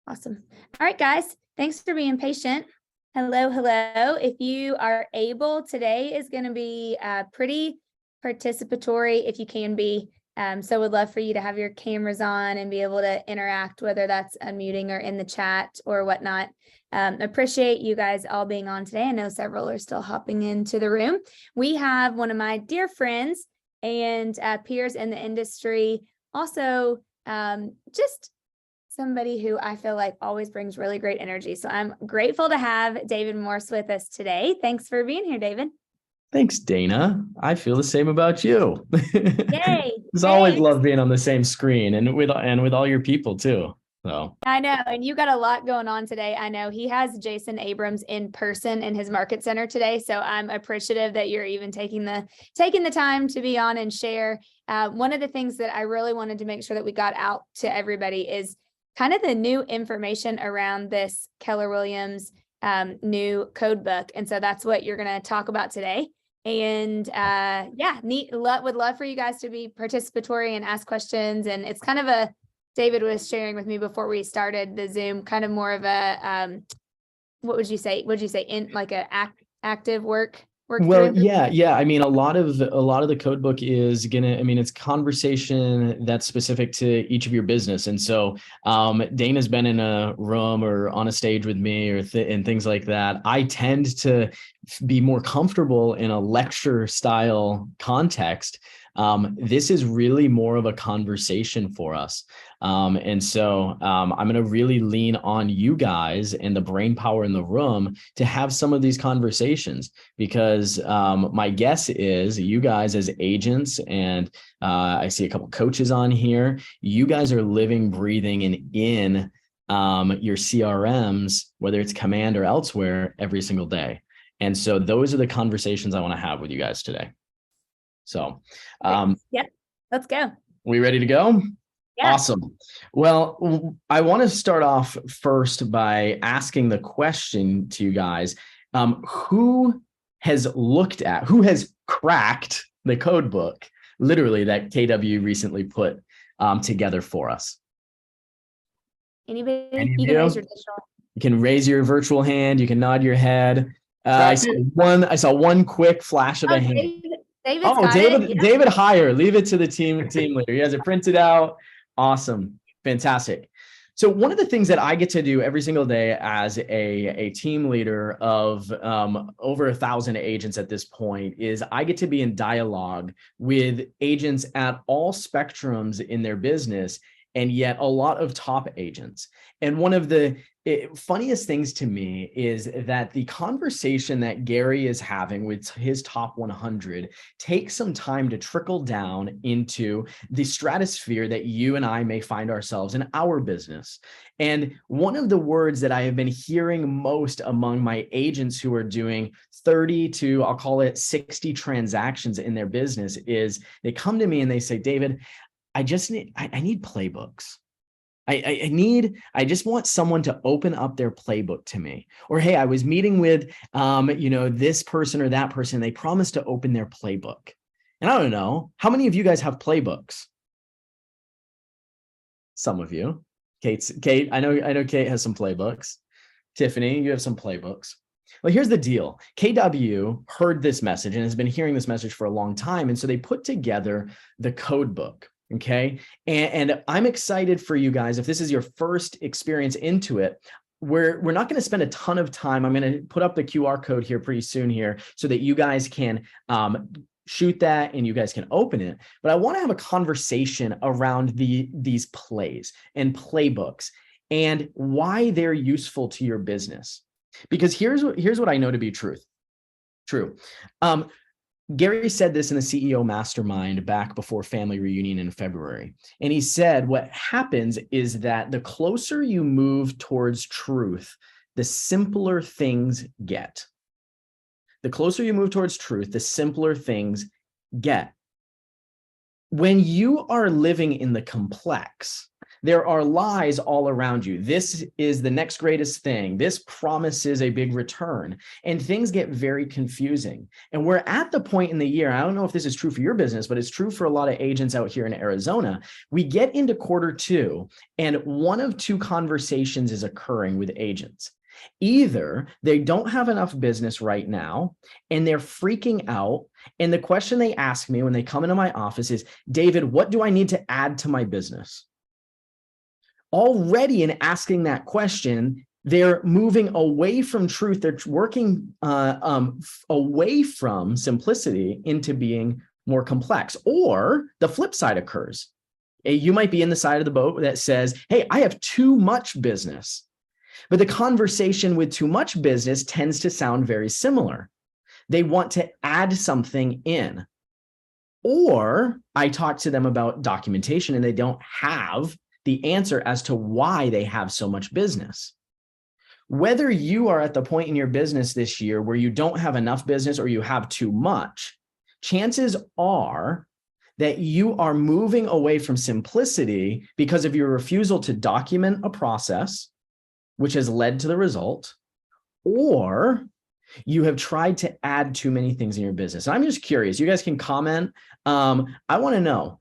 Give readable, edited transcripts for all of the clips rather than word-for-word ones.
Awesome. All right, guys, thanks for being patient. Hello, hello. If you are able, today is going to be pretty participatory if you can be. So would love for you to have your cameras on and be able to interact, whether that's unmuting or in the chat or whatnot. Appreciate you guys all being on today. I know several are still hopping into the room. We have one of my dear friends and peers in the industry, also just somebody who I feel like always brings really great energy. So I'm grateful to have David Morse with us today. Thanks for being here, David. Thanks, Dana. I feel the same about you. Yay. It's always love being on the same screen and with all your people too. So I know, and you got a lot going on today. I know he has Jason Abrams in person in his market center today. So I'm appreciative that you're even taking the time to be on and share. One of the things that I really wanted to make sure that we got out to everybody is kind of the new information around this Keller Williams new code book. And so that's what you're going to talk about today. And would love for you guys to be participatory and ask questions. And it's kind of David was sharing with me before we started the Zoom, kind of more of a, what would you say? In like a active work? Well, yeah. I mean, a lot of the code book is it's conversation that's specific to each of your business. And so Dana's been in a room or on a stage with me and things like that. I tend to be more comfortable in a lecture style context. This is really more of a conversation for us. And so I'm going to really lean on you guys and the brain power in the room to have some of these conversations, because my guess is you guys as agents, and I see a couple coaches on here, you guys are living, breathing, and in your CRMs, whether it's Command or elsewhere, every single day. And so those are the conversations I want to have with you guys today. So, let's go. We ready to go? Yeah. Awesome. Well, I want to start off first by asking the question to you guys, who has cracked the code book, literally, that KW recently put together for us? Anybody? Any of you can raise your digital. You can raise your virtual hand. You can nod your head. I saw one quick flash of a hand. David Heyer, leave it to the team leader. He has it printed out. Awesome. Fantastic. So one of the things that I get to do every single day as a team leader of over 1,000 agents at this point is I get to be in dialogue with agents at all spectrums in their business, and yet a lot of top agents. And one of the funniest things to me is that the conversation that Gary is having with his top 100 takes some time to trickle down into the stratosphere that you and I may find ourselves in our business. And one of the words that I have been hearing most among my agents who are doing 30 to, I'll call it 60 transactions in their business is they come to me and they say, David, I need playbooks. I just want someone to open up their playbook to me. Or, hey, I was meeting with, this person or that person. They promised to open their playbook. And I don't know, how many of you guys have playbooks? Some of you. Kate, I know Kate has some playbooks. Tiffany, you have some playbooks. Well, here's the deal. KW heard this message and has been hearing this message for a long time. And so they put together the code book. Okay. And I'm excited for you guys. If this is your first experience into it, we're not going to spend a ton of time. I'm going to put up the QR code here pretty soon here so that you guys can shoot that and you guys can open it. But I want to have a conversation around these plays and playbooks and why they're useful to your business. Because here's what I know to be true. Gary said this in the CEO Mastermind back before Family Reunion in February. And he said, what happens is that the closer you move towards truth, the simpler things get. The closer you move towards truth, the simpler things get. When you are living in the complex, There are lies all around you. This is the next greatest thing. This promises a big return. And things get very confusing. And we're at the point in the year, I don't know if this is true for your business, but it's true for a lot of agents out here in Arizona. We get into Q2 and one of two conversations is occurring with agents. Either they don't have enough business right now and they're freaking out. And the question they ask me when they come into my office is, David, what do I need to add to my business? Already in asking that question, they're moving away from truth. They're working away from simplicity into being more complex. Or the flip side occurs. You might be in the side of the boat that says, hey, I have too much business. But the conversation with too much business tends to sound very similar. They want to add something in. Or I talk to them about documentation and they don't have the answer as to why they have so much business. Whether you are at the point in your business this year where you don't have enough business or you have too much, chances are that you are moving away from simplicity because of your refusal to document a process, which has led to the result, or you have tried to add too many things in your business. And I'm just curious, you guys can comment. I want to know,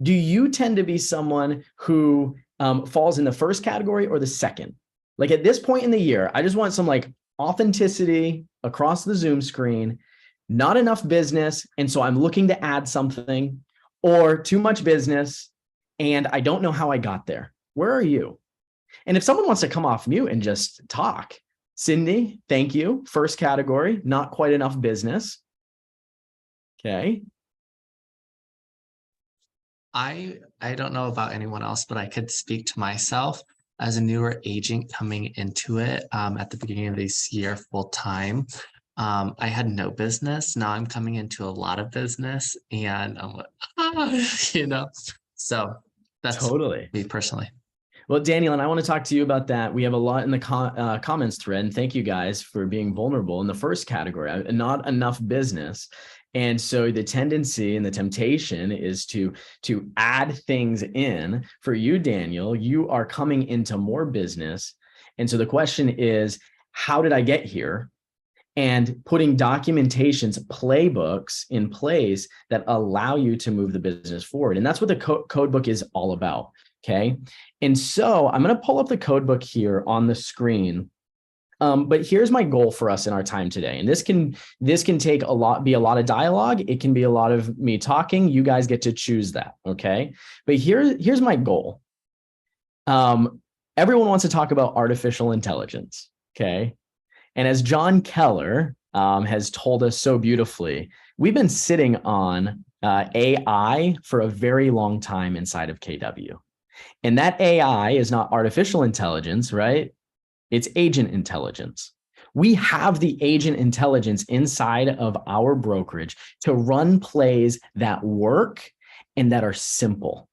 do you tend to be someone who falls in the first category or the second? Like at this point in the year, I just want some like authenticity across the Zoom screen, not enough business. And so I'm looking to add something, or too much business and I don't know how I got there. Where are you? And if someone wants to come off mute and just talk, Cindy, thank you. First category, not quite enough business. Okay. I don't know about anyone else, but I could speak to myself as a newer agent coming into it at the beginning of this year full time. I had no business. Now I'm coming into a lot of business and I'm like, so that's totally me personally. Well, Daniel, and I want to talk to you about that. We have a lot in the comments thread, and thank you guys for being vulnerable in the first category, not enough business. And so the tendency and the temptation is to add things in. For you, Daniel, you are coming into more business. And so the question is, how did I get here? And putting documentations, playbooks in place that allow you to move the business forward. And that's what the Codebook is all about. Okay. And so I'm going to pull up the Codebook here on the screen. But here's my goal for us in our time today. And this can take be a lot of dialogue. It can be a lot of me talking. You guys get to choose that. Okay. But here's my goal. Everyone wants to talk about artificial intelligence. Okay. And as John Keller has told us so beautifully, we've been sitting on AI for a very long time inside of KW. And that AI is not artificial intelligence, right? It's agent intelligence. We have the agent intelligence inside of our brokerage to run plays that work and that are simple.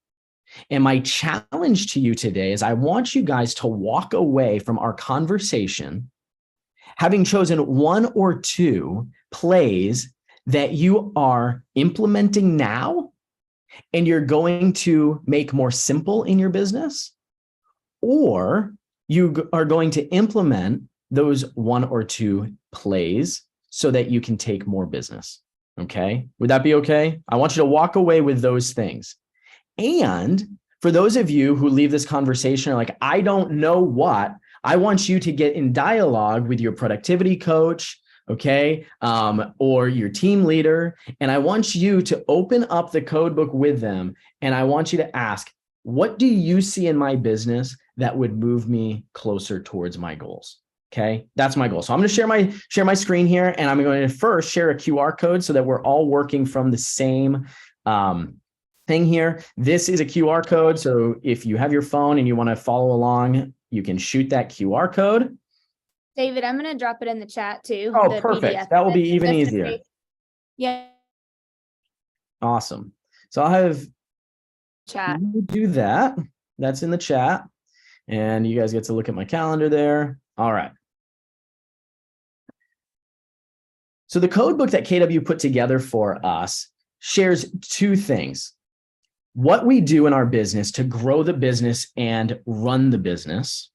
And my challenge to you today is I want you guys to walk away from our conversation having chosen one or two plays that you are implementing now and you're going to make more simple in your business, or you are going to implement those one or two plays so that you can take more business. Okay. Would that be okay? I want you to walk away with those things. And for those of you who leave this conversation are like, I don't know what, I want you to get in dialogue with your productivity coach, okay, or your team leader. And I want you to open up the Codebook with them. And I want you to ask, what do you see in my business that would move me closer towards my goals? Okay, that's my goal. So I'm going to share my screen here, and I'm going to first share a QR code so that we're all working from the same thing here. This is a QR code. So if you have your phone and you want to follow along, you can shoot that QR code. David, I'm going to drop it in the chat too. Oh, perfect. PDF. That will be even easier. Yeah. Awesome. So I'll have chat. Do that. That's in the chat. And you guys get to look at my calendar there. All right. So the Codebook that KW put together for us shares two things. what we do in our business to grow the business and run the business.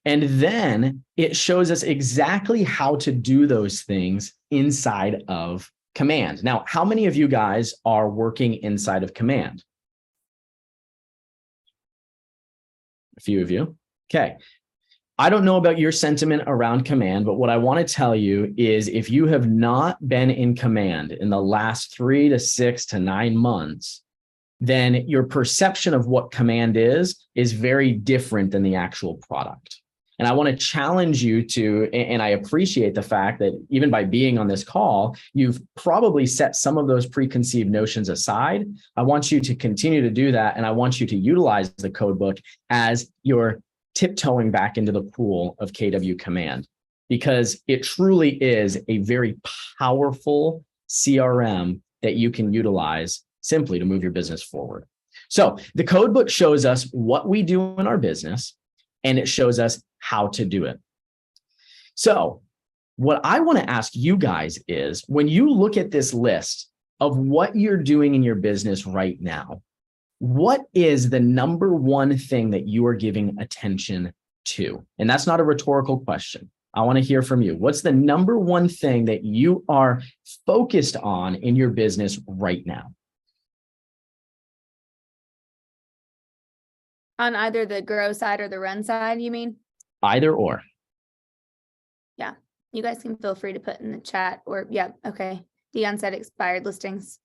And then it shows us exactly how to do those things inside of Command. Now, how many of you guys are working inside of Command? A few of you. Okay. I don't know about your sentiment around Command, but what I want to tell you is if you have not been in Command in the last 3 to 6 to 9 months, then your perception of what Command is very different than the actual product. And I want to challenge you to, and I appreciate the fact that even by being on this call, you've probably set some of those preconceived notions aside. I want you to continue to do that. And I want you to utilize the Codebook as your tiptoeing back into the pool of KW Command, because it truly is a very powerful CRM that you can utilize simply to move your business forward. So the Codebook shows us what we do in our business, and it shows us how to do it. So what I want to ask you guys is, when you look at this list of what you're doing in your business right now, what is the number one thing that you are giving attention to? And that's not a rhetorical question. I want to hear from you. What's the number one thing that you are focused on in your business right now? On either the grow side or the run side, you mean? Either or. Yeah, you guys can feel free to put in the chat or, yeah, okay. Dion said expired listings.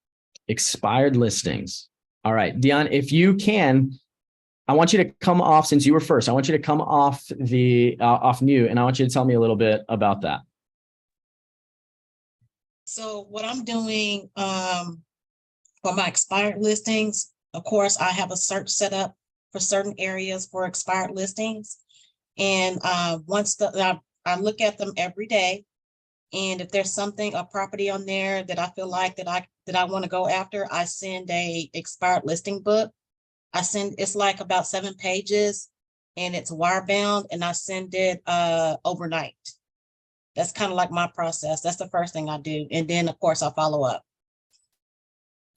Expired listings. All right, Dion, if you can, I want you to come off, since you were first, I want you to come off the off mute, and I want you to tell me a little bit about that. So what I'm doing for my expired listings, of course, I have a search set up for certain areas for expired listings. And once I look at them every day, and if there's something, a property on there that I feel like that I want to go after, I send a expired listing book. It's like about 7 pages, and it's wire bound, and I send it overnight. That's kind of like my process. That's the first thing I do. And then of course I'll follow up.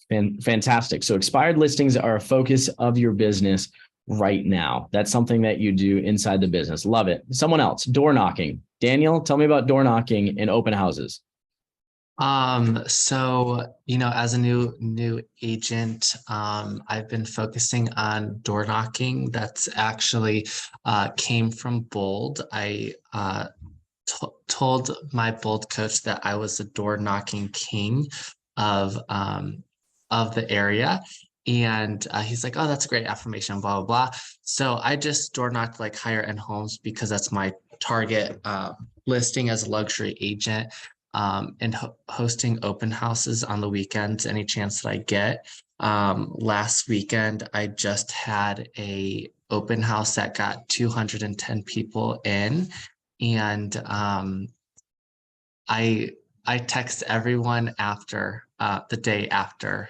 Fantastic. So expired listings are a focus of your business right now. That's something that you do inside the business. Love it. Someone else, door knocking. Daniel, tell me about door knocking in open houses. So, as a new agent, I've been focusing on door knocking. That's actually came from Bold. I told my Bold coach that I was the door knocking king of the area. And he's like, oh, that's a great affirmation, blah, blah, blah. So I just door knocked like higher end homes because that's my target listing as a luxury agent, and hosting open houses on the weekends, any chance that I get. Last weekend, I just had a open house that got 210 people in. And I text everyone after the day after,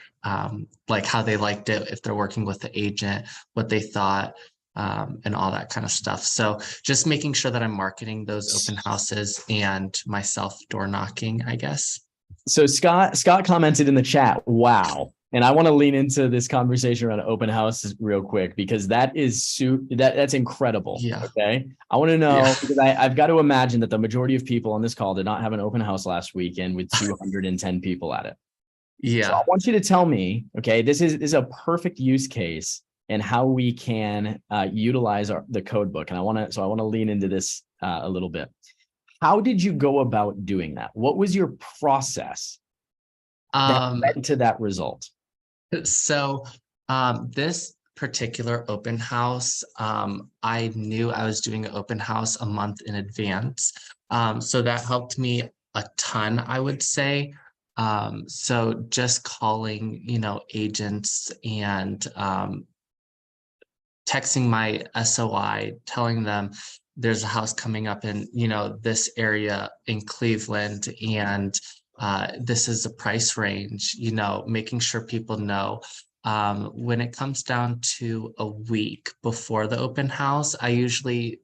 like how they liked it, if they're working with the agent, what they thought, and all that kind of stuff. So just making sure that I'm marketing those open houses and myself door knocking, I guess. So Scott commented in the chat, wow. And I want to lean into this conversation around open houses real quick, because that is that's incredible. Yeah. Okay. I want to know, because I've got to imagine that the majority of people on this call did not have an open house last weekend with 210 people at it. Yeah. So I want you to tell me, okay, this is a perfect use case and how we can utilize the Codebook. And I want to lean into this a little bit. How did you go about doing that? What was your process that led to that result? So this particular open house, I knew I was doing an open house a month in advance. So that helped me a ton, I would say. So just calling, agents and texting my SOI, telling them there's a house coming up in, this area in Cleveland, and this is the price range, making sure people know. When it comes down to a week before the open house, I usually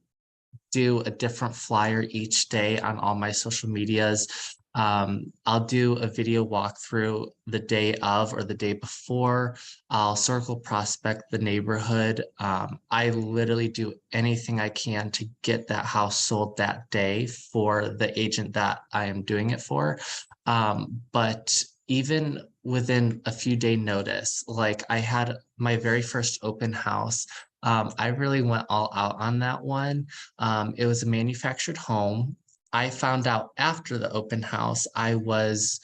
do a different flyer each day on all my social medias. I'll do a video walkthrough the day of or the day before. I'll circle prospect the neighborhood. I literally do anything I can to get that house sold that day for the agent that I am doing it for. But even within a few day notice, like I had my very first open house. I really went all out on that one. It was a manufactured home. I found out after the open house, I was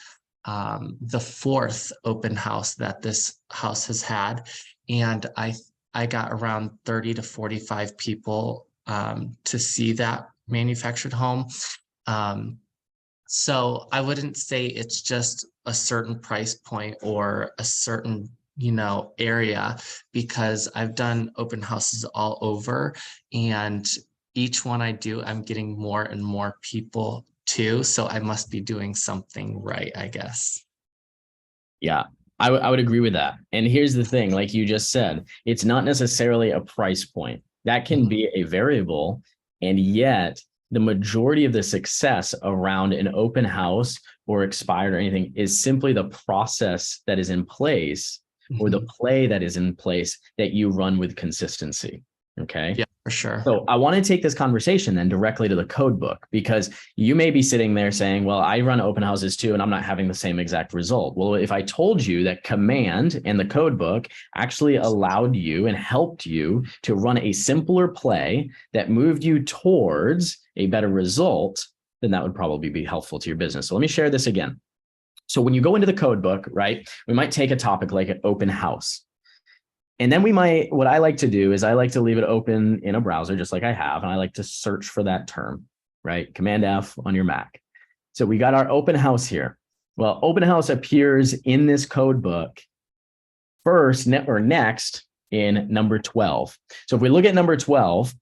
the fourth open house that this house has had. And I got around 30 to 45 people to see that manufactured home. So I wouldn't say it's just a certain price point or a certain, area, because I've done open houses all over, and each one I do, I'm getting more and more people too. So I must be doing something right, I guess. Yeah, I would agree with that. And here's the thing, like you just said, it's not necessarily a price point. That can be a variable, and yet the majority of the success around an open house or expired or anything is simply the process that is in place or the play that is in place that you run with consistency. Okay. Yeah, for sure. So I want to take this conversation then directly to the code book, because you may be sitting there saying, well, I run open houses too, and I'm not having the same exact result. Well, if I told you that Command and the code book actually allowed you and helped you to run a simpler play that moved you towards a better result, then that would probably be helpful to your business. So let me share this again. So when you go into the code book, right, we might take a topic like an open house. And then what I like to do is I like to leave it open in a browser, just like I have. And I like to search for that term, right? Command F on your Mac. So we got our open house here. Well, open house appears in this code book first next in number 12. So if we look at number 12,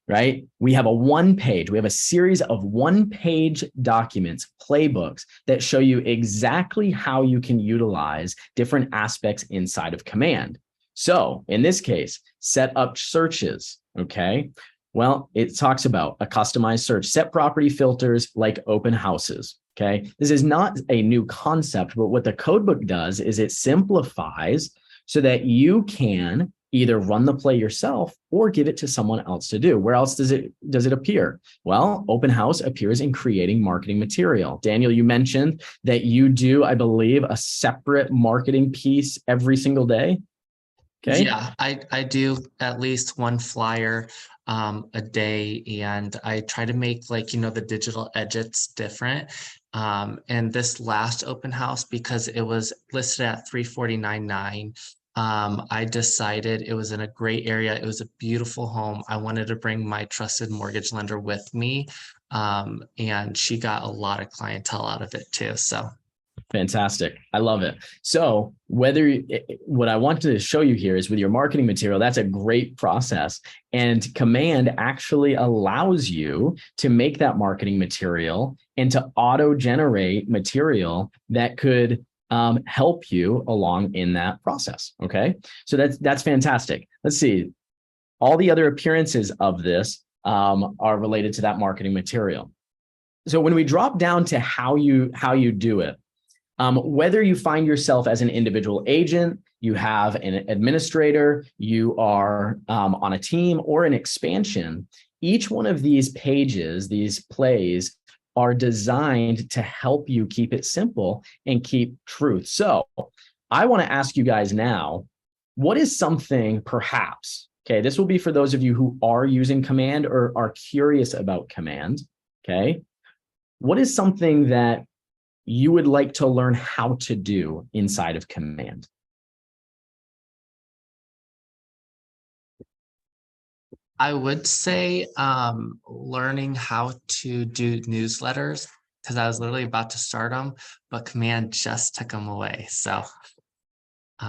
right, we have a series of one-page documents, playbooks that show you exactly how you can utilize different aspects inside of Command. So in this case, set up searches, okay? Well, it talks about a customized search, set property filters like open houses, okay? This is not a new concept, but what the codebook does is it simplifies so that you can either run the play yourself or give it to someone else to do. Where else does it appear? Well, open house appears in creating marketing material. Daniel, you mentioned that you do, I believe, a separate marketing piece every single day. Okay. Yeah, I do at least one flyer a day, and I try to make the digital edits different. And this last open house, because it was listed at $349.9, I decided it was in a great area. It was a beautiful home. I wanted to bring my trusted mortgage lender with me, and she got a lot of clientele out of it too. So. Fantastic. I love it. So what I want to show you here is with your marketing material, that's a great process. And Command actually allows you to make that marketing material and to auto-generate material that could help you along in that process. Okay. So that's fantastic. Let's see. All the other appearances of this are related to that marketing material. So when we drop down to how you do it, whether you find yourself as an individual agent, you have an administrator, you are on a team or an expansion, each one of these pages, these plays, are designed to help you keep it simple and keep truth. So I want to ask you guys now, what is something perhaps, okay, this will be for those of you who are using Command or are curious about Command, okay? What is something that you would like to learn how to do inside of Command? I would say learning how to do newsletters, because I was literally about to start them, but Command just took them away. So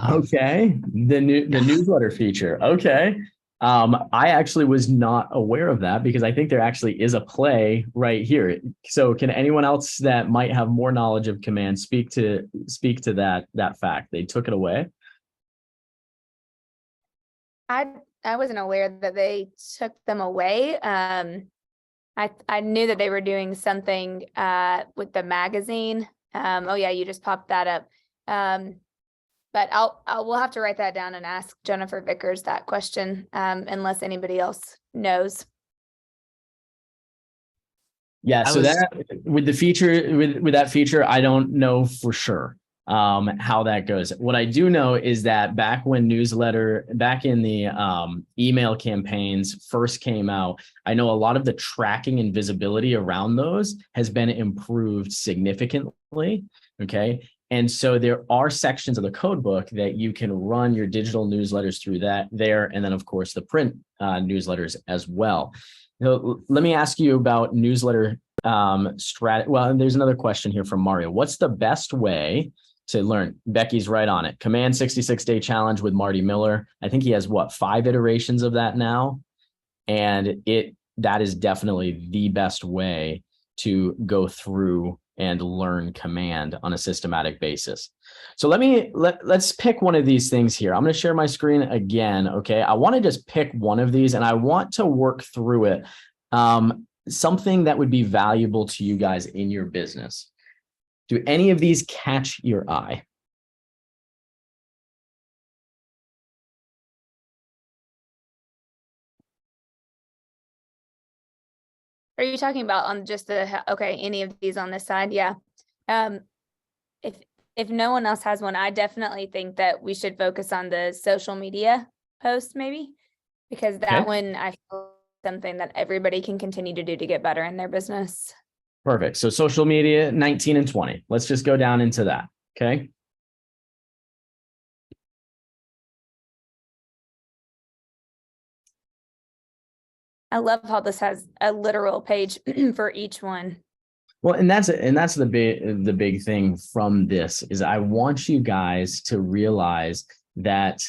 okay, the newsletter feature. Okay. I actually was not aware of that because I think there actually is a play right here. So can anyone else that might have more knowledge of Command speak to that fact? They took it away. I wasn't aware that they took them away. I knew that they were doing something with the magazine. Oh yeah, you just popped that up. But we'll have to write that down and ask Jennifer Vickers that question, unless anybody else knows. Yeah, so that with the feature, with that feature, I don't know for sure how that goes. What I do know is that back in the email campaigns first came out, I know a lot of the tracking and visibility around those has been improved significantly. Okay. And so there are sections of the code book that you can run your digital newsletters through there. And then of course the print newsletters as well. Let me ask you about newsletter strategy. Well, there's another question here from Mario. What's the best way to learn? Becky's right on it. Command 66-day challenge with Marty Miller. I think he has 5 iterations of that now. And that is definitely the best way to go through and learn command on a systematic basis. So let's pick one of these things here. I'm going to share my screen again. Okay. I want to just pick one of these and I want to work through it. Something that would be valuable to you guys in your business. Do any of these catch your eye? Are you talking about on just any of these on this side? Yeah. If no one else has one, I definitely think that we should focus on the social media post maybe, because that one I feel something that everybody can continue to do to get better in their business. Perfect. So social media, 19 and 20. Let's just go down into that. Okay. I love how this has a literal page for each one. Well, and that's the big thing from this is I want you guys to realize that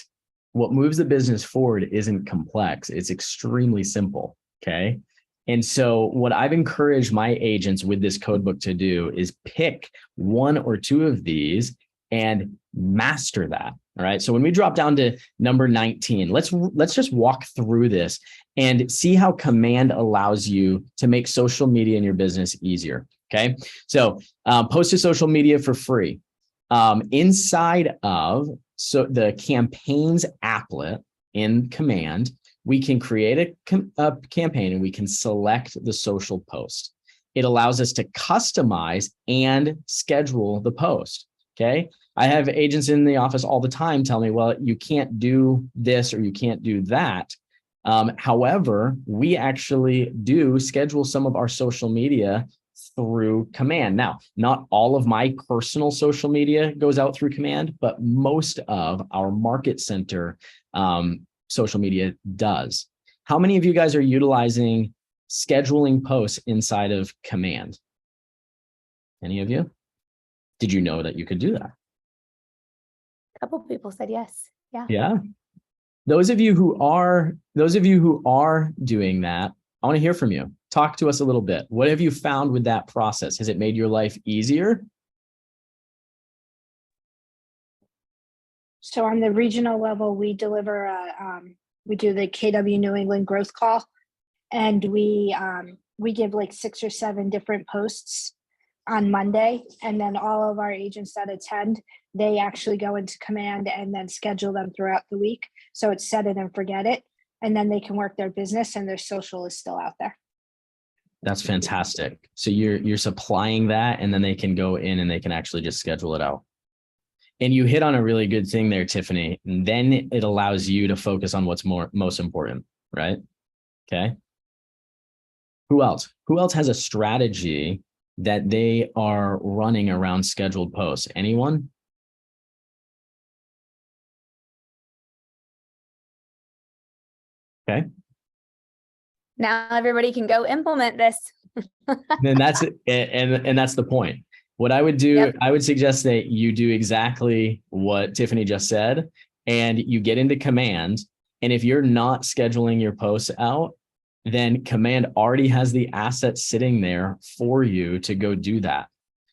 what moves the business forward isn't complex. It's extremely simple. Okay. And so what I've encouraged my agents with this codebook to do is pick 1 or 2 of these and master that. All right. So when we drop down to number 19, let's just walk through this and see how command allows you to make social media in your business easier. Okay. So post to social media for free. Inside of the campaigns applet in command, we can create a campaign and we can select the social post. It allows us to customize and schedule the post. Okay. I have agents in the office all the time tell me, well, you can't do this or you can't do that. However, we actually do schedule some of our social media through command. Now, not all of my personal social media goes out through command, but most of our market center social media does. How many of you guys are utilizing scheduling posts inside of command? Any of you? Did you know that you could do that? A couple of people said yes. Yeah. Yeah. Those of you who are doing that, I want to hear from you. Talk to us a little bit. What have you found with that process? Has it made your life easier? So on the regional level, we deliver we do the KW New England growth call, and we give like 6 or 7 different posts on Monday, and then all of our agents that attend, they actually go into command and then schedule them throughout the week. So it's set it and forget it, and then they can work their business and their social is still out there. That's fantastic. So you're supplying that, and then they can go in and they can actually just schedule it out. And you hit on a really good thing there, Tiffany. And then it allows you to focus on what's most important, right? Okay. Who else? Who else has a strategy that they are running around scheduled posts? Anyone? Okay. Now everybody can go implement this. Then that's it. And that's the point. What I would do, yep. I would suggest that you do exactly what Tiffany just said, and you get into command. And if you're not scheduling your posts out, then command already has the assets sitting there for you to go do that.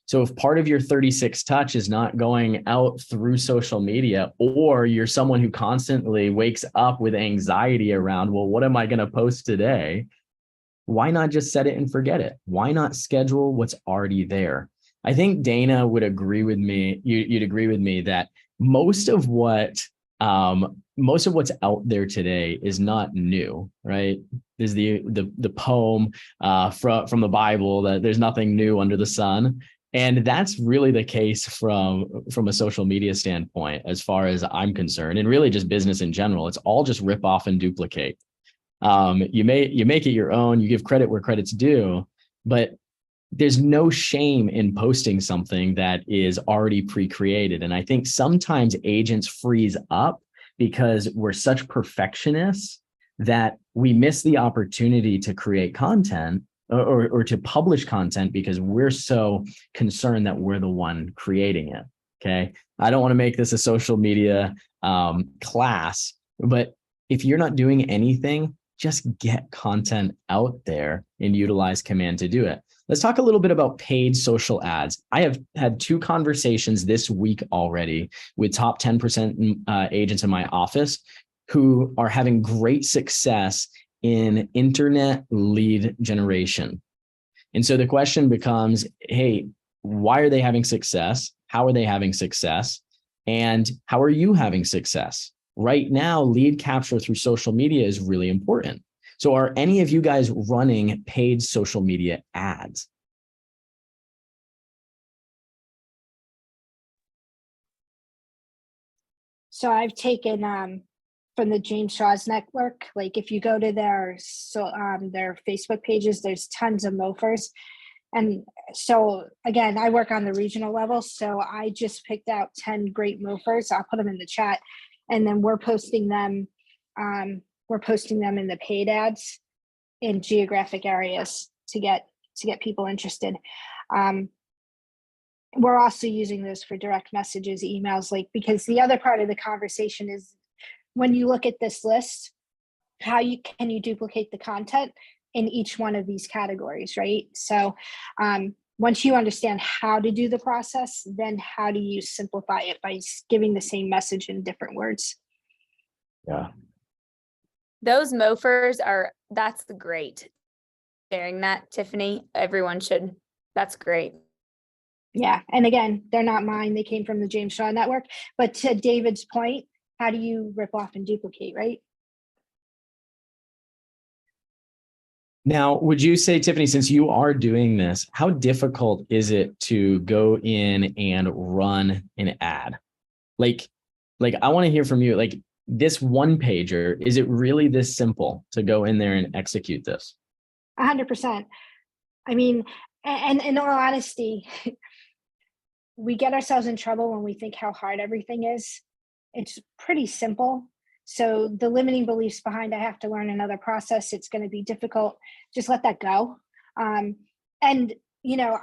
So if part of your 36 touch is not going out through social media, or you're someone who constantly wakes up with anxiety around, well, what am I going to post today? why not just set it and forget it? Why not schedule what's already there? I think Dana would agree with me. You'd agree with me that most of what's out there today is not new, right? There's the poem from the Bible that there's nothing new under the sun. And that's really the case from a social media standpoint, as far as I'm concerned, and really just business in general. It's all just rip off and duplicate. You make it your own, you give credit where credit's due, but there's no shame in posting something that is already pre-created. And I think sometimes agents freeze up because we're such perfectionists that we miss the opportunity to create content or to publish content because we're so concerned that we're the one creating it. Okay. I don't want to make this a social media class, but if you're not doing anything, just get content out there and utilize command to do it. Let's talk a little bit about paid social ads. I have had 2 conversations this week already with top 10% agents in my office who are having great success in internet lead generation. And so the question becomes, hey, why are they having success? How are they having success? And how are you having success? Right now, lead capture through social media is really important. So are any of you guys running paid social media ads? So I've taken from the James Shaw's network, like if you go to their Facebook pages, there's tons of MOFers. And so again, I work on the regional level. So I just picked out 10 great MOFers. I'll put them in the chat. And then we're posting them in the paid ads in geographic areas to get people interested. We're also using this for direct messages, emails, because the other part of the conversation is when you look at this list, can you duplicate the content in each one of these categories, right? So once you understand how to do the process, then how do you simplify it by giving the same message in different words? Yeah. Those MOFers that's great. Sharing that, Tiffany, everyone should, that's great. Yeah. And again, they're not mine. They came from the James Shaw network. But to David's point, how do you rip off and duplicate, right? Now, would you say, Tiffany, since you are doing this, how difficult is it to go in and run an ad? Like I want to hear from you, like this one pager, is it really this simple to go in there and execute this? 100%. I mean, and in all honesty, we get ourselves in trouble when we think how hard everything is. It's pretty simple. So the limiting beliefs behind, I have to learn another process, it's going to be difficult, just let that go. And, the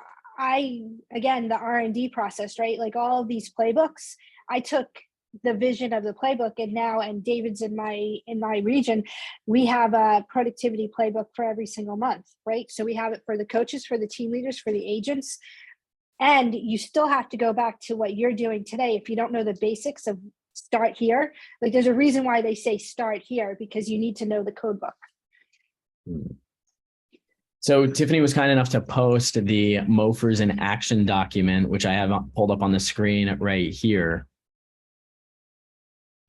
R&D process, right? Like all of these playbooks, I took the vision of the playbook and David's in my region, we have a productivity playbook for every single month, right? So we have it for the coaches, for the team leaders, for the agents. And you still have to go back to what you're doing today. If you don't know the basics of start here, like there's a reason why they say start here, because you need to know the code book. So Tiffany was kind enough to post the MOFers in action document, which I have pulled up on the screen right here.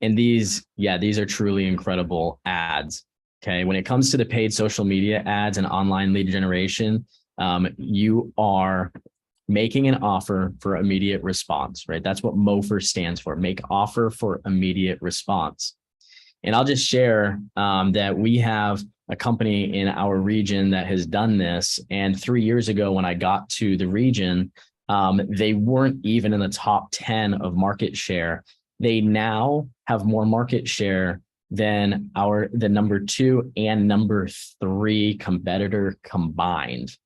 And these are truly incredible ads. Okay. When it comes to the paid social media ads and online lead generation, you are making an offer for immediate response, right? That's what MOFR stands for, make offer for immediate response. And I'll just share that we have a company in our region that has done this. And 3 years ago, when I got to the region, they weren't even in the top 10 of market share. They now have more market share than the number 2 and number 3 competitor combined.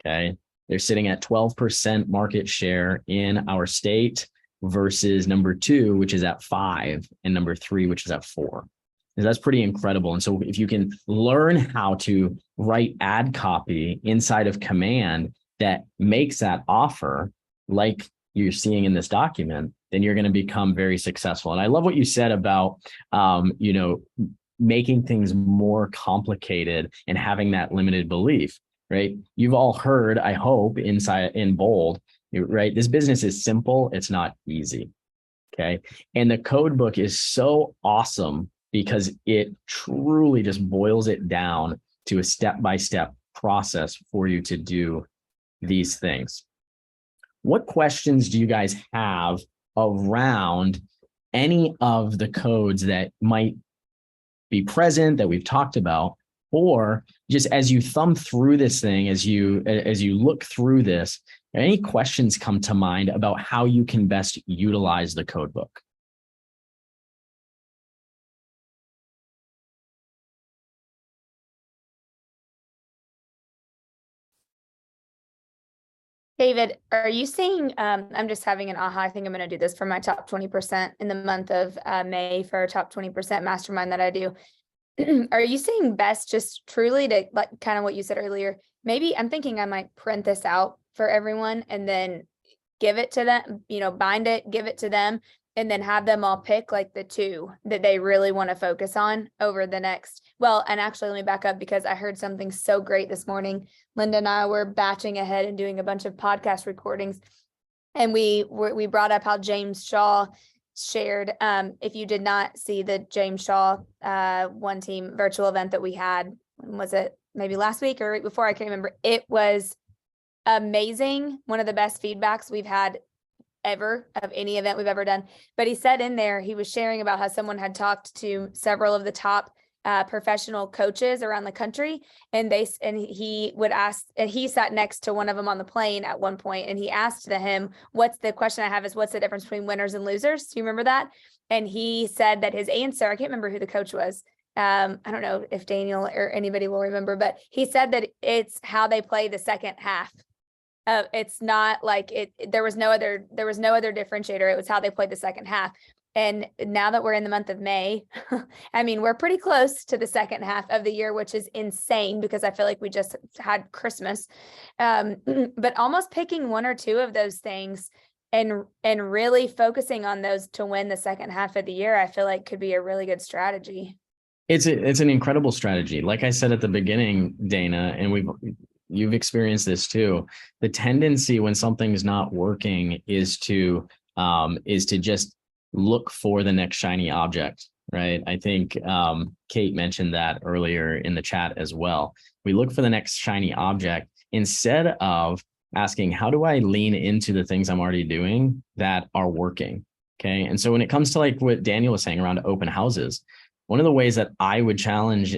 Okay. They're sitting at 12% market share in our state versus number 2, which is at 5, and number 3, which is at 4. And that's pretty incredible. And so if you can learn how to write ad copy inside of command that makes that offer like you're seeing in this document, then you're going to become very successful. And I love what you said about, making things more complicated and having that limited belief, right? You've all heard, I hope, in bold, right? This business is simple. It's not easy. Okay. And the code book is so awesome because it truly just boils it down to a step-by-step process for you to do these things. What questions do you guys have around any of the codes that might be present that we've talked about, or just as you thumb through this thing, as you look through this, any questions come to mind about how you can best utilize the code book? David, are you seeing, I'm just having an aha, I think I'm going to do this for my top 20% in the month of May for our top 20% mastermind that I do. Are you seeing best just truly to, like, kind of what you said earlier? Maybe I'm thinking I might print this out for everyone and then give it to them, bind it, give it to them, and then have them all pick like the two that they really want to focus on over the next. Well, and actually let me back up because I heard something so great this morning. Linda and I were batching ahead and doing a bunch of podcast recordings. And we brought up how James Shaw shared, if you did not see the James Shaw one team virtual event that we had, was it maybe last week or right before? I can't remember. It was amazing. One of the best feedbacks we've had ever of any event we've ever done. But he said in there, he was sharing about how someone had talked to several of the top professional coaches around the country, and he would ask, and he sat next to one of them on the plane at one point, and he asked him, what's the question I have is, what's the difference between winners and losers? Do you remember that? And he said that his answer, I can't remember who the coach was. I don't know if Daniel or anybody will remember, but he said that it's how they play the second half. It's not like there was no other differentiator. It was how they played the second half. And now that we're in the month of May, I mean, we're pretty close to the second half of the year, which is insane because I feel like we just had Christmas. But almost picking one or two of those things and really focusing on those to win the second half of the year, I feel like could be a really good strategy. It's an incredible strategy. Like I said at the beginning, Dana, and you've experienced this too. The tendency when something's not working is to just look for the next shiny object, right? I think Kate mentioned that earlier in the chat as well. We look for the next shiny object instead of asking, how do I lean into the things I'm already doing that are working? Okay. And so when it comes to like what Daniel was saying around open houses, one of the ways that I would challenge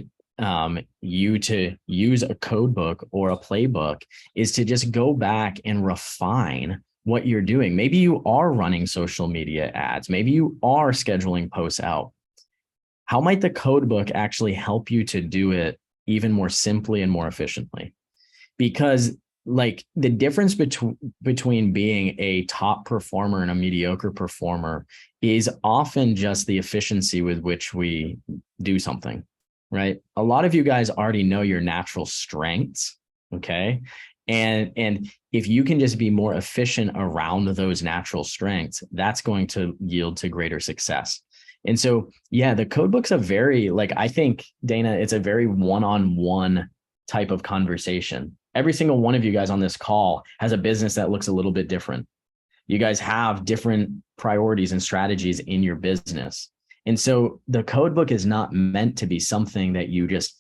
you to use a code book or a playbook is to just go back and refine what you're doing. Maybe you are running social media ads. Maybe you are scheduling posts out. How might the code book actually help you to do it even more simply and more efficiently? Because like the difference between being a top performer and a mediocre performer is often just the efficiency with which we do something, right? A lot of you guys already know your natural strengths, okay? And if you can just be more efficient around those natural strengths, that's going to yield to greater success. And so, yeah, the code book's I think, Dana, it's a very one-on-one type of conversation. Every single one of you guys on this call has a business that looks a little bit different. You guys have different priorities and strategies in your business. And so the code book is not meant to be something that you just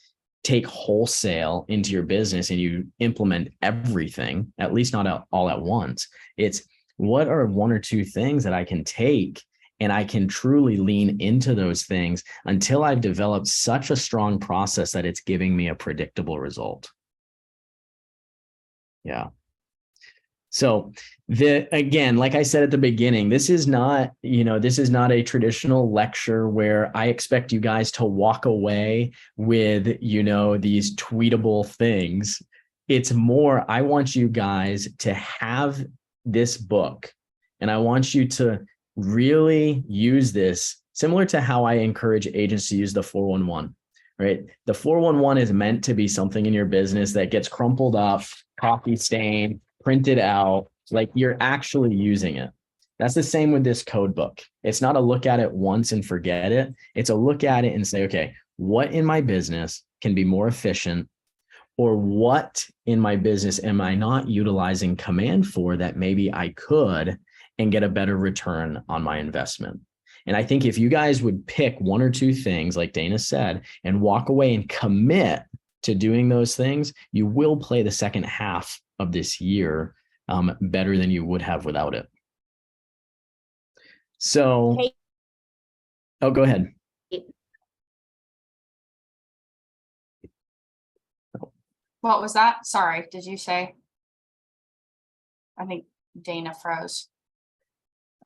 take wholesale into your business and you implement everything, at least not all at once. It's what are one or two things that I can take and I can truly lean into those things until I've developed such a strong process that it's giving me a predictable result. Yeah. So again, like I said at the beginning, this is not a traditional lecture where I expect you guys to walk away with, these tweetable things. It's more, I want you guys to have this book and I want you to really use this similar to how I encourage agents to use the 411, right? The 411 is meant to be something in your business that gets crumpled up, coffee stained, printed out, like you're actually using it. That's the same with this code book. It's not a look at it once and forget it. It's a look at it and say, okay, what in my business can be more efficient, or what in my business am I not utilizing command for that maybe I could and get a better return on my investment. And I think if you guys would pick one or two things, like Dana said, and walk away and commit to doing those things, you will play the second half of this year better than you would have without it. So, oh, go ahead. What was that? Sorry, did you say? I think Dana froze.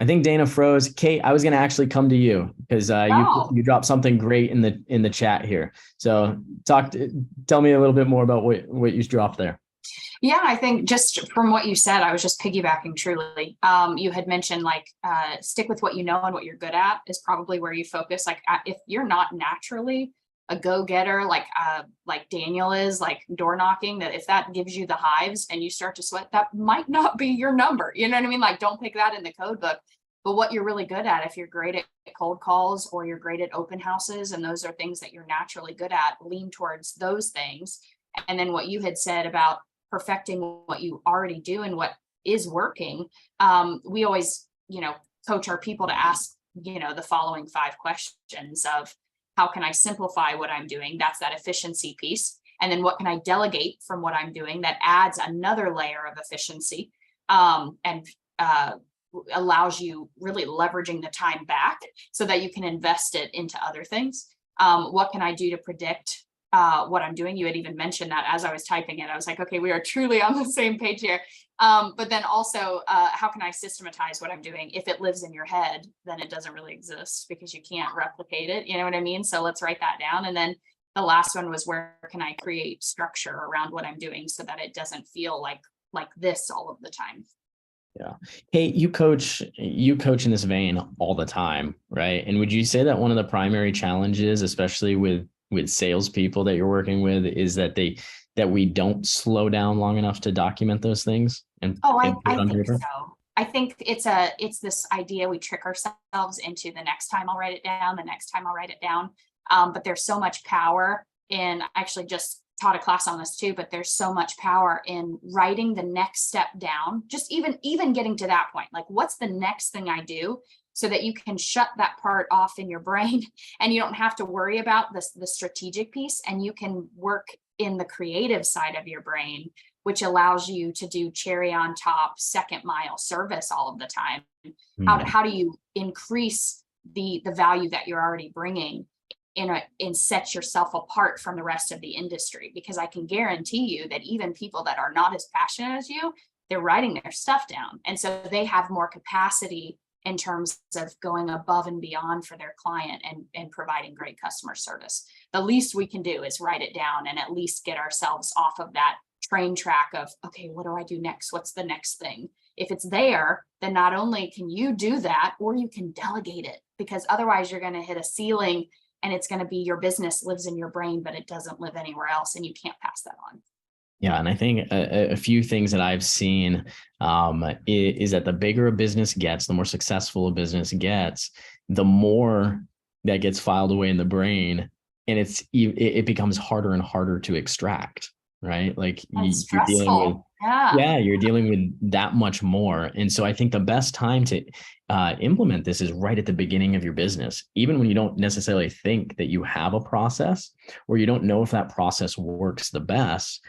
I think Dana froze. Kate, I was going to actually come to you because you dropped something great in the chat here. So tell me a little bit more about what you dropped there. Yeah, I think just from what you said, I was just piggybacking truly. You had mentioned like stick with what you know and what you're good at is probably where you focus. Like if you're not naturally a go-getter like Daniel is, like door knocking, that if that gives you the hives and you start to sweat, that might not be your number. You know what I mean? Like don't pick that in the code book. But what you're really good at, if you're great at cold calls or you're great at open houses, and those are things that you're naturally good at, lean towards those things. And then what you had said about perfecting what you already do and what is working. We always, coach our people to ask, the following 5 questions of, how can I simplify what I'm doing? That's that efficiency piece. And then what can I delegate from what I'm doing that adds another layer of efficiency and allows you really leveraging the time back so that you can invest it into other things. What can I do to predict what I'm doing? You had even mentioned that as I was typing it. I was like, okay, we are truly on the same page here. But then also, how can I systematize what I'm doing? If it lives in your head, then it doesn't really exist because you can't replicate it. You know what I mean? So let's write that down. And then the last one was, where can I create structure around what I'm doing so that it doesn't feel like this all of the time? Yeah. Hey, you coach in this vein all the time, right? And would you say that one of the primary challenges, especially with salespeople that you're working with, is that we don't slow down long enough to document those things? And I think so. I think it's this idea we trick ourselves into, the next time I'll write it down, the next time I'll write it down. But there's so much power in, I actually just taught a class on this too, but there's so much power in writing the next step down, just even getting to that point. Like, what's the next thing I do? So that you can shut that part off in your brain and you don't have to worry about the strategic piece, and you can work in the creative side of your brain, which allows you to do cherry on top, second mile service all of the time. How do you increase the value that you're already bringing and set yourself apart from the rest of the industry? Because I can guarantee you that even people that are not as passionate as you, they're writing their stuff down. And so they have more capacity in terms of going above and beyond for their client and providing great customer service. The least we can do is write it down and at least get ourselves off of that train track of, okay, what do I do next? What's the next thing? If it's there, then not only can you do that, or you can delegate it, because otherwise you're going to hit a ceiling and it's going to be your business lives in your brain, but it doesn't live anywhere else, and you can't pass that on. Yeah. And I think a few things that I've seen is that the bigger a business gets, the more successful a business gets, the more that gets filed away in the brain, and it becomes harder and harder to extract, right? Like you're dealing with, you're dealing with that much more. And so I think the best time to implement this is right at the beginning of your business, even when you don't necessarily think that you have a process, or you don't know if that process works the best.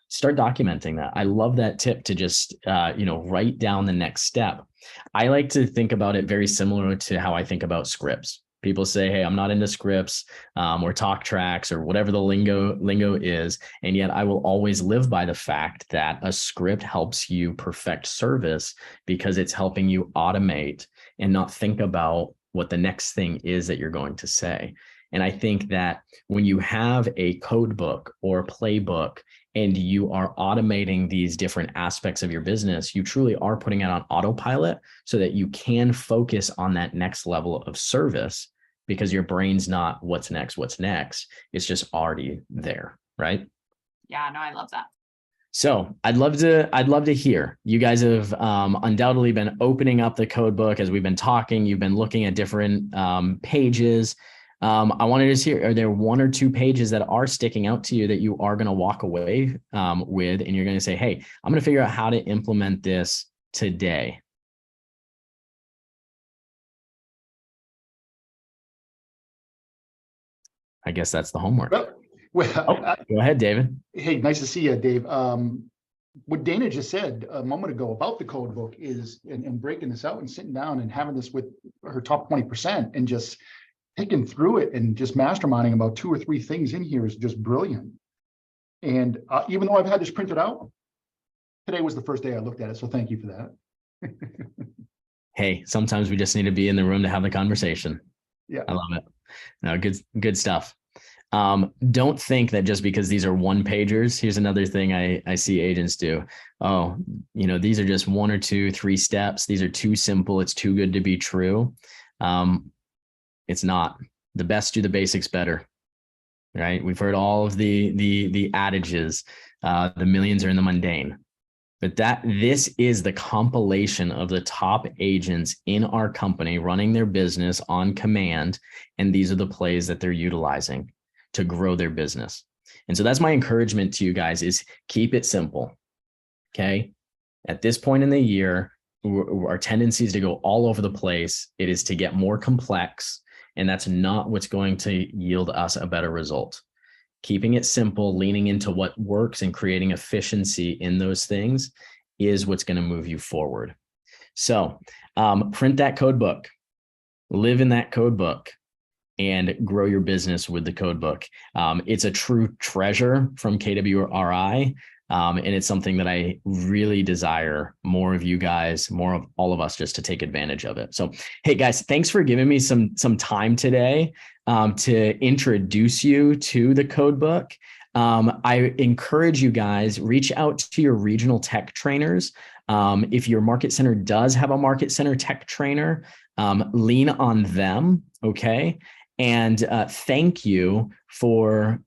Start documenting that. I love that tip to just, write down the next step. I like to think about it very similar to how I think about scripts. People say, hey, I'm not into scripts or talk tracks or whatever the lingo is. And yet I will always live by the fact that a script helps you perfect service because it's helping you automate and not think about what the next thing is that you're going to say. And I think that when you have a code book or a playbook and you are automating these different aspects of your business, you truly are putting it on autopilot so that you can focus on that next level of service, because your brain's not what's next. It's just already there, right? Yeah, no, I love that. So I'd love to hear. You guys have undoubtedly been opening up the code book as we've been talking. You've been looking at different pages. I want to just hear, are there 1 or 2 pages that are sticking out to you that you are going to walk away with, and you're going to say, hey, I'm going to figure out how to implement this today? I guess that's the homework. Well, Go ahead, David. Hey, nice to see you, Dave. What Dana just said a moment ago about the code book is, and breaking this out and sitting down and having this with her top 20% and just picking through it and just masterminding about 2 or 3 things in here is just brilliant. And even though I've had this printed out, today was the first day I looked at it. So thank you for that. Hey, sometimes we just need to be in the room to have the conversation. Yeah, I love it. No, good stuff. Don't think that just because these are 1-pagers, here's another thing I see agents do. Oh, these are just 1 or 2, 3 steps. These are too simple. It's too good to be true. It's not. The best do the basics better, right? We've heard all of the adages. The millions are in the mundane. But this is the compilation of the top agents in our company running their business on command. And these are the plays that they're utilizing to grow their business. And so that's my encouragement to you guys, is keep it simple. Okay. At this point in the year, our tendency is to go all over the place. It is to get more complex, and that's not what's going to yield us a better result. Keeping it simple, leaning into what works and creating efficiency in those things is what's going to move you forward. So print that code book, live in that code book, and grow your business with the code book. It's a true treasure from KWRI. And it's something that I really desire more of you guys, more of all of us, just to take advantage of it. So, hey guys, thanks for giving me some time today to introduce you to the code book. I encourage you guys, reach out to your regional tech trainers. If your market center does have a market center tech trainer, lean on them. Okay. And thank you for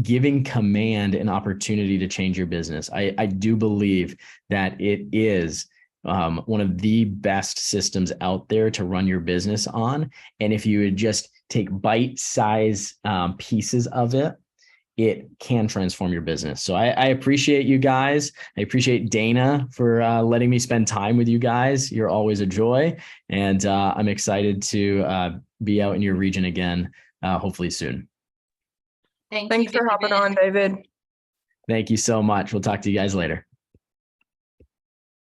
giving command an opportunity to change your business. I do believe that it is one of the best systems out there to run your business on. And if you would just take bite-sized pieces of it, it can transform your business. So I appreciate you guys. I appreciate Dana for letting me spend time with you guys. You're always a joy. And I'm excited to be out in your region again, hopefully soon. Thanks for hopping on, David. Thank you so much. We'll talk to you guys later.